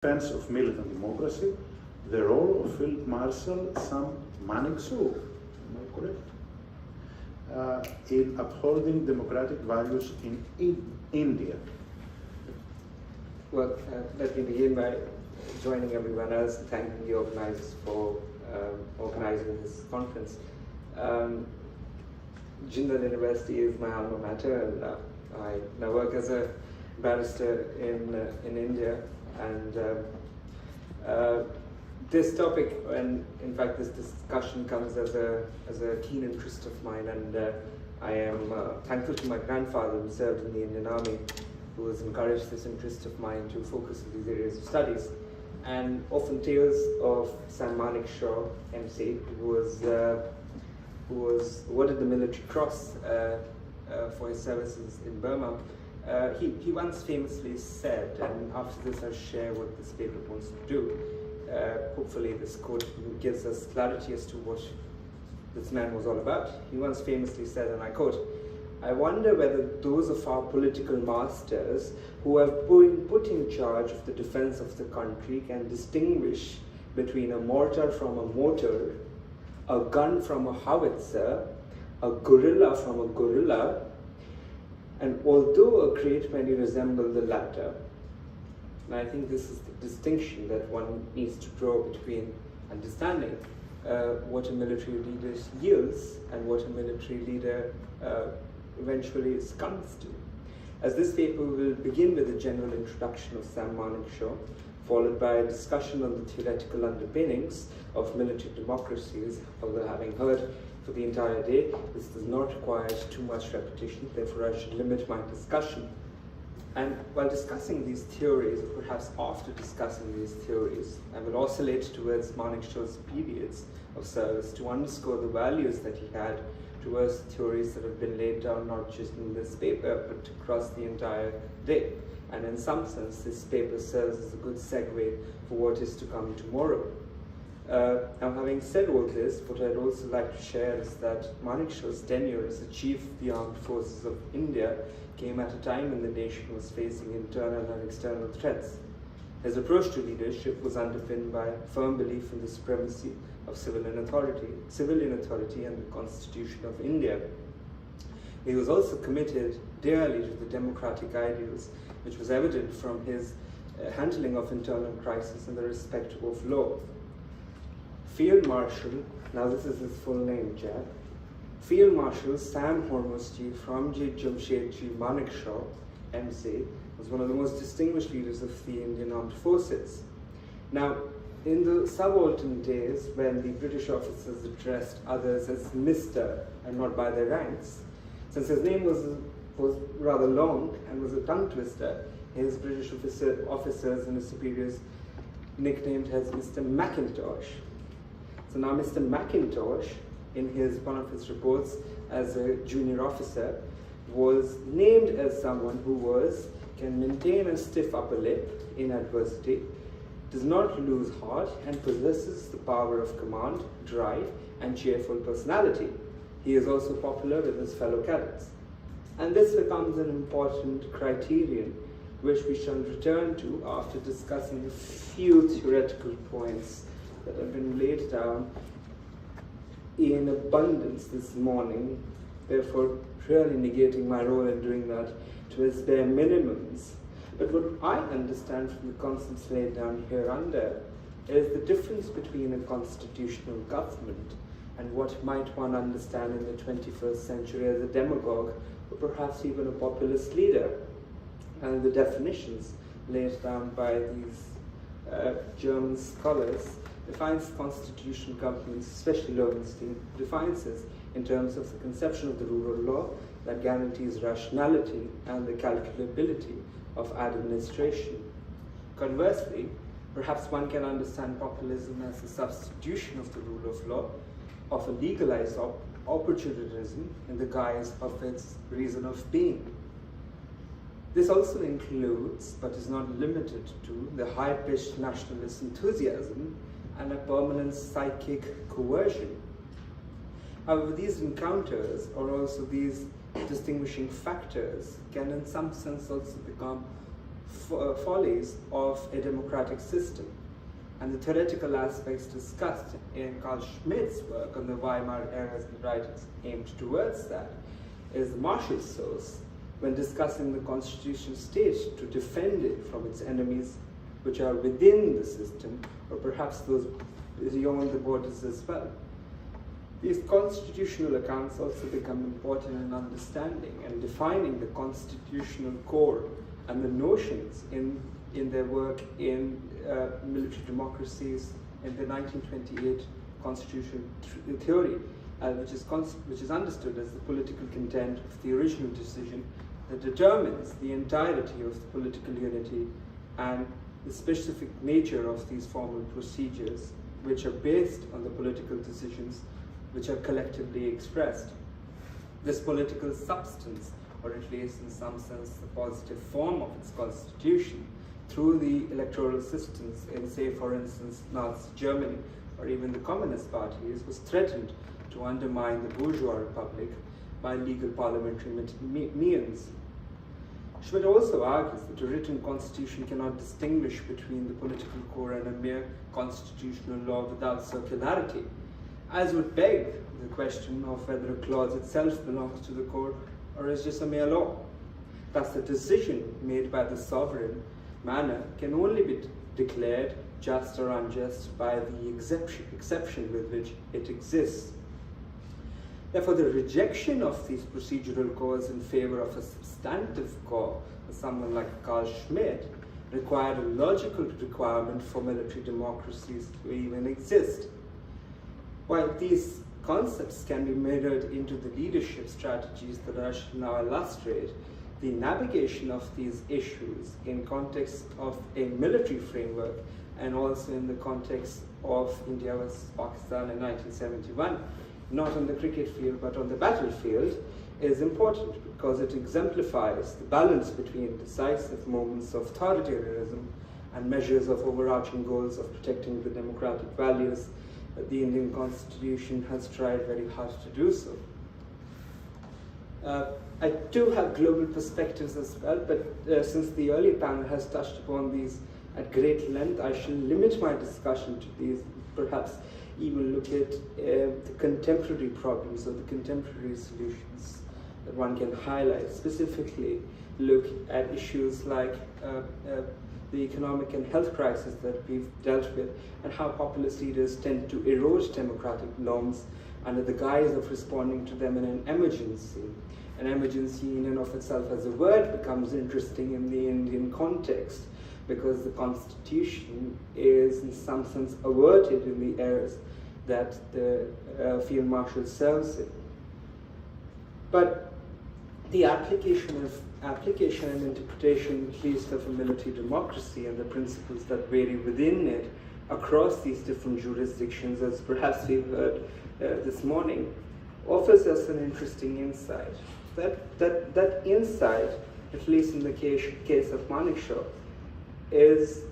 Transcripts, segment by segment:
defense of militant democracy, the role of Field Marshal Sam Manekshaw, am I correct? In upholding democratic values in India. Well, let me begin by joining everyone else and thanking the organizers for organizing this conference. Jindal University is my alma mater, and I now work as a barrister in India. And this topic, and in fact this discussion, comes as a keen interest of mine, and I am thankful to my grandfather who served in the Indian Army, who has encouraged this interest of mine to focus on these areas of studies. And often tales of Sam Manekshaw, MC, who was awarded the Military Cross for his services in Burma. He once famously said, and after this I'll share what this paper wants to do. Hopefully this quote gives us clarity as to what this man was all about. He once famously said, and I quote, "I wonder whether those of our political masters who have been put in charge of the defense of the country can distinguish between a mortar from a mortar, a gun from a howitzer, a gorilla from a gorilla, and although a great many resemble the latter." And I think this is the distinction that one needs to draw between understanding what a military leader yields and what a military leader eventually succumbs to. As this paper will begin with a general introduction of Sam Manekshaw, followed by a discussion on the theoretical underpinnings of military democracies, although having heard for the entire day, this does not require too much repetition, therefore I should limit my discussion. And while discussing these theories, or perhaps after discussing these theories, I will oscillate towards Manekshaw's periods of service to underscore the values that he had towards theories that have been laid down not just in this paper, but across the entire day. And in some sense, this paper serves as a good segue for what is to come tomorrow. Now, having said all this, what I'd also like to share is that Manekshaw's tenure as the Chief of the Armed Forces of India came at a time when the nation was facing internal and external threats. His approach to leadership was underpinned by firm belief in the supremacy of civilian authority and the Constitution of India. He was also committed dearly to the democratic ideals, which was evident from his handling of internal crisis and the respect of law. Field Marshal, now this is his full name, Jack, Field Marshal Sam Hormozji Ramji Jamshedji Manekshaw, MC, was one of the most distinguished leaders of the Indian Armed Forces. Now, in the subaltern days, when the British officers addressed others as Mr. and not by their ranks, since his name was rather long and was a tongue twister, his British officers and his superiors nicknamed him as Mr. Macintosh. So now Mr. Macintosh, in one of his reports as a junior officer, was named as someone who can maintain a stiff upper lip in adversity, does not lose heart, and possesses the power of command, drive, and cheerful personality. He is also popular with his fellow cadets. And this becomes an important criterion which we shall return to after discussing a few theoretical points that have been laid down in abundance this morning, therefore really negating my role in doing that to its bare minimums. But what I understand from the concepts laid down here under is the difference between a constitutional government and what might one understand in the 21st century as a demagogue or perhaps even a populist leader, and the definitions laid down by these German scholars defines constitutional governments, especially Lowenstein, defines this in terms of the conception of the rule of law that guarantees rationality and the calculability of administration. Conversely, perhaps one can understand populism as a substitution of the rule of law, of a legalized opportunism in the guise of its reason of being. This also includes, but is not limited to, the high-pitched nationalist enthusiasm and a permanent psychic coercion. However, these encounters, or also these distinguishing factors, can in some sense also become follies of a democratic system. And the theoretical aspects discussed in Carl Schmitt's work on the Weimar era's writings aimed towards that is the Marshal source when discussing the constitutional state to defend it from its enemies, which are within the system, or perhaps those beyond the borders as well. These constitutional accounts also become important in understanding and defining the constitutional core and the notions in their work in military democracies in the 1928 constitutional theory, which is understood as the political content of the original decision that determines the entirety of the political unity and the specific nature of these formal procedures, which are based on the political decisions which are collectively expressed. This political substance, or at least in some sense the positive form of its constitution, through the electoral systems in, say, for instance, Nazi Germany or even the Communist parties, was threatened to undermine the bourgeois republic by legal parliamentary means. Schmitt also argues that a written constitution cannot distinguish between the political core and a mere constitutional law without circularity, as would beg the question of whether a clause itself belongs to the core or is just a mere law. Thus, the decision made by the sovereign manner can only be declared just or unjust by the exception with which it exists. Therefore, the rejection of these procedural cores in favor of a substantive core, for someone like Carl Schmitt, required a logical requirement for military democracies to even exist. While these concepts can be mirrored into the leadership strategies that I shall now illustrate, the navigation of these issues in context of a military framework and also in the context of India versus Pakistan in 1971, not on the cricket field but on the battlefield, is important because it exemplifies the balance between decisive moments of authoritarianism and measures of overarching goals of protecting the democratic values that the Indian Constitution has tried very hard to do so. I do have global perspectives as well, but since the earlier panel has touched upon these at great length, I shall limit my discussion to these, perhaps even look at the contemporary problems or the contemporary solutions that one can highlight, specifically look at issues like the economic and health crisis that we've dealt with, and how populist leaders tend to erode democratic norms under the guise of responding to them in an emergency. An emergency in and of itself as a word becomes interesting in the Indian context because the constitution is in some sense averted in the errors that the Field Marshal serves in. But the application and interpretation, at least of a military democracy and the principles that vary within it across these different jurisdictions, as perhaps we've heard this morning, offers us an interesting insight. That insight, at least in the case of Manekshaw, is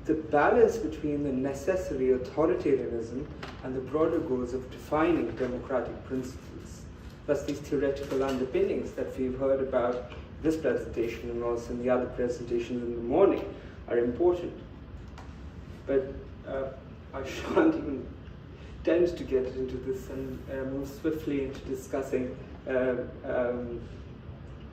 the balance between the necessary authoritarianism and the broader goals of defining democratic principles. Thus, these theoretical underpinnings that we've heard about this presentation and also in the other presentations in the morning are important. But I shan't even tend to get into this and move swiftly into discussing Sam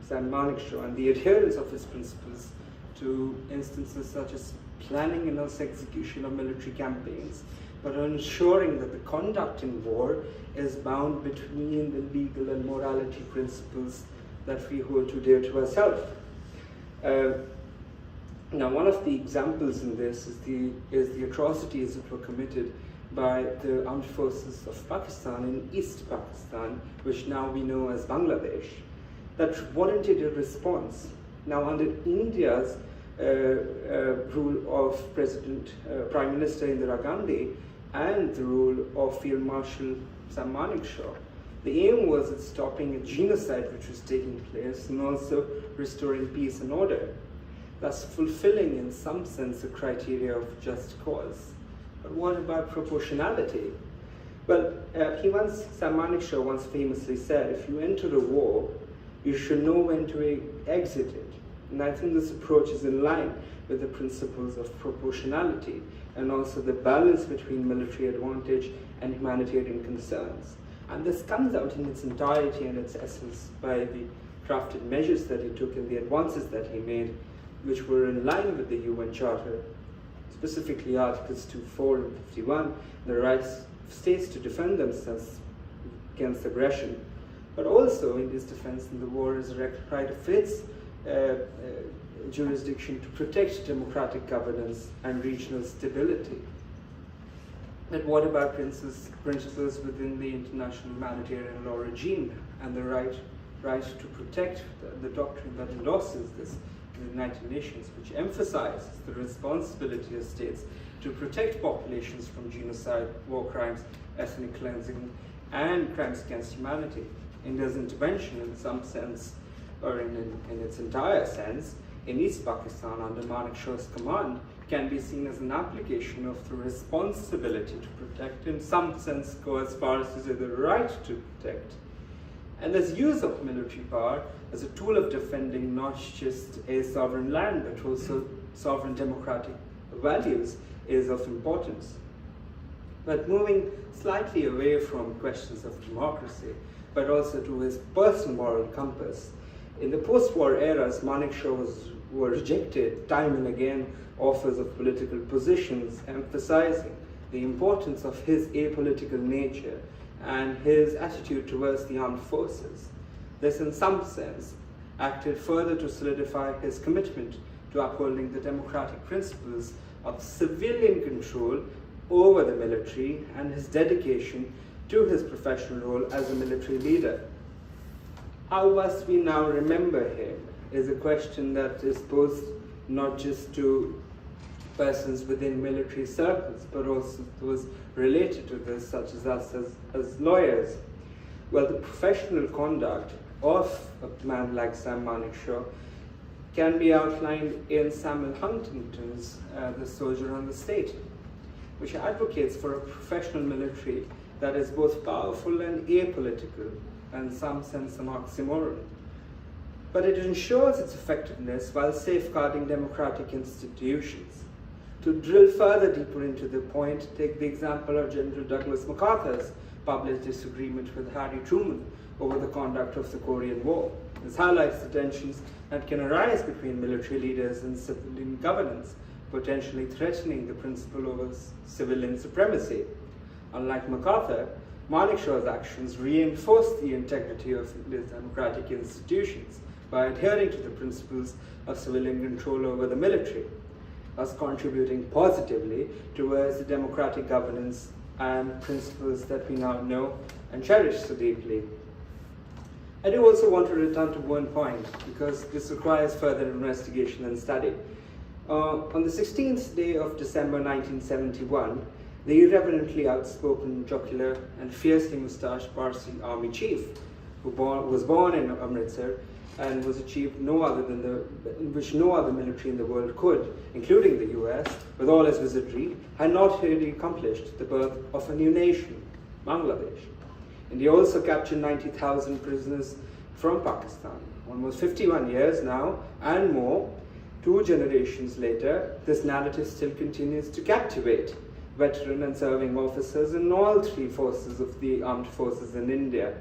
Manekshaw and the adherence of his principles to instances such as planning and also execution of military campaigns, but ensuring that the conduct in war is bound between the legal and morality principles that we hold too dear to ourselves. Now, one of the examples in this is the atrocities that were committed by the armed forces of Pakistan in East Pakistan, which now we know as Bangladesh, that warranted a response. Now, under India's rule of Prime Minister Indira Gandhi and the rule of Field Marshal Sam Manekshaw, the aim was at stopping a genocide which was taking place and also restoring peace and order, thus fulfilling in some sense the criteria of just cause. But what about proportionality? Well, Sam Manekshaw once famously said, if you enter a war, you should know when to exit it. And I think this approach is in line with the principles of proportionality and also the balance between military advantage and humanitarian concerns. And this comes out in its entirety and its essence by the crafted measures that he took and the advances that he made, which were in line with the UN Charter, specifically Articles 2.4 and 51, the rights of states to defend themselves against aggression, but also India's defense in the war is a right of its jurisdiction to protect democratic governance and regional stability. But what about principles within the international humanitarian law regime and the right to protect the doctrine that endorses this in the United Nations, which emphasizes the responsibility of states to protect populations from genocide, war crimes, ethnic cleansing, and crimes against humanity? India's intervention in some sense, or in its entire sense, in East Pakistan under Manekshaw's command can be seen as an application of the responsibility to protect, in some sense go as far as to say the right to protect. And this use of military power as a tool of defending not just a sovereign land but also sovereign democratic values is of importance. But moving slightly away from questions of democracy, but also to his personal moral compass, in the post-war eras, Manekshaw were rejected time and again offers of political positions, emphasizing the importance of his apolitical nature and his attitude towards the armed forces. This, in some sense, acted further to solidify his commitment to upholding the democratic principles of civilian control over the military and his dedication to his professional role as a military leader. How must we now remember him is a question that is posed not just to persons within military circles, but also those related to this, such as us as lawyers. Well, the professional conduct of a man like Sam Manekshaw can be outlined in Samuel Huntington's The Soldier and the State, which advocates for a professional military that is both powerful and apolitical, and in some sense an oxymoron. But it ensures its effectiveness while safeguarding democratic institutions. To drill further deeper into the point, take the example of General Douglas MacArthur's published disagreement with Harry Truman over the conduct of the Korean War. This highlights the tensions that can arise between military leaders and civilian governance, potentially threatening the principle of civilian supremacy. Unlike MacArthur, Manekshaw's actions reinforced the integrity of India's democratic institutions by adhering to the principles of civilian control over the military, thus contributing positively towards the democratic governance and principles that we now know and cherish so deeply. I do also want to return to one point, because this requires further investigation and study. On the 16th day of December 1971, the irreverently outspoken, jocular, and fiercely moustached Parsi army chief, who was born in Amritsar and was achieved which no other military in the world could, including the US, with all its wizardry, had not really accomplished the birth of a new nation, Bangladesh. India also captured 90,000 prisoners from Pakistan. Almost 51 years now, and more, 2 generations later, this narrative still continues to captivate veteran and serving officers in all 3 forces of the armed forces in India.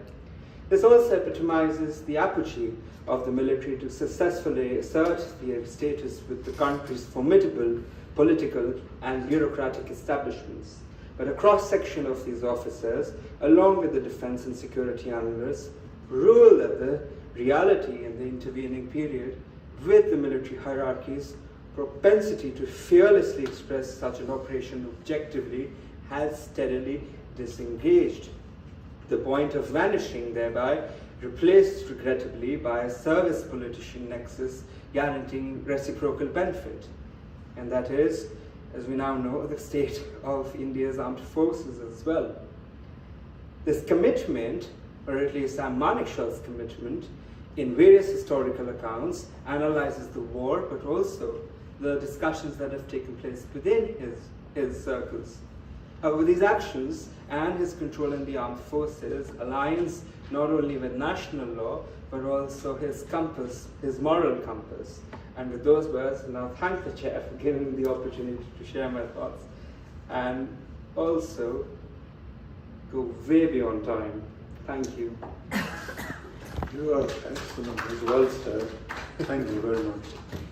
This also epitomizes the apogee of the military to successfully assert their status with the country's formidable political and bureaucratic establishments. But a cross-section of these officers, along with the defense and security analysts, ruled that the reality in the intervening period with the military hierarchy's propensity to fearlessly express such an operation objectively has steadily disengaged, the point of vanishing thereby replaced regrettably by a service politician nexus guaranteeing reciprocal benefit. And that is, as we now know, the state of India's armed forces as well. This commitment, or at least Sam Manekshaw's commitment, in various historical accounts, analyzes the war, but also the discussions that have taken place within his circles. However, these actions and his control in the armed forces aligns not only with national law, but also his compass, his moral compass. And with those words, I now thank the chair for giving me the opportunity to share my thoughts, and also go way beyond time. Thank you. You are excellent, as well said. Thank you very much.